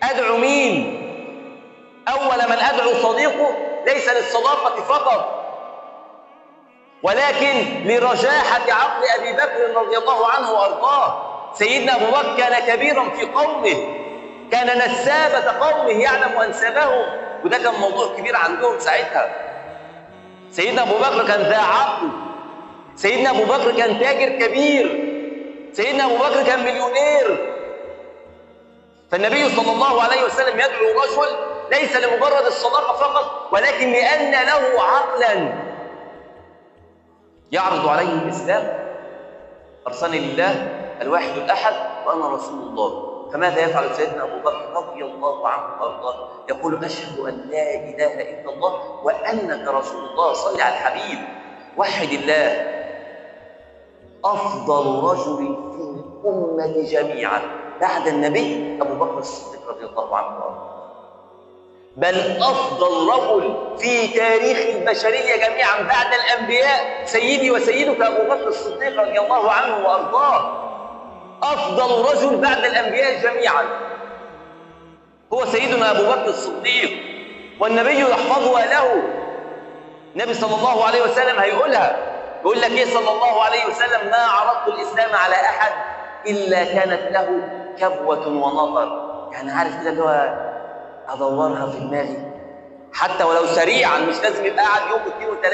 أدعو مين؟ أول من أدعو صديقه ليس للصداقة فقط، ولكن لرجاحة عقل أبي بكر رضي الله عنه وأرضاه. سيدنا أبو بكر كان كبيرا في قومه، كان نسابة قومه يعلم أنسابهم، وده كان موضوع كبير عندهم ساعتها. سيدنا أبو بكر كان ذا عقل، سيدنا أبو بكر كان تاجر كبير، سيدنا أبو بكر كان مليونير. فالنبي صلى الله عليه وسلم يدعو رجل ليس لمجرد الصداقة فقط، ولكن لأن له عقلا يعرض عليه الإسلام. أرسلني الله الواحد الأحد وأنا رسول الله. فماذا يفعل سيدنا أبو بكر رضي الله عنه وأرضاه؟ يقول: أشهد أن لا إله إلا الله وأنك رسول الله. صل على الحبيب، وحد الله. أفضل رجل في الأمة جميعا بعد النبي أبو بكر الصديق رضي الله عنه وأرضاه، بل أفضل رجل في تاريخ البشرية جميعا بعد الأنبياء سيدي وسيدك أبو بكر الصديق رضي الله عنه وأرضاه. أفضل رجل بعد الأنبياء جميعا هو سيدنا أبو بكر الصديق، والنبي يحفظها له. النبي صلى الله عليه وسلم هيقولها، يقول لك إيه صلى الله عليه وسلم: ما عرضت الإسلام على أحد إلا كانت له كبوة ونظر. يعني عارف كده اللي هو أدورها في دماغي حتى ولو سريعا، مش لازم يبقى قاعد يوم واثنين وثلاثة.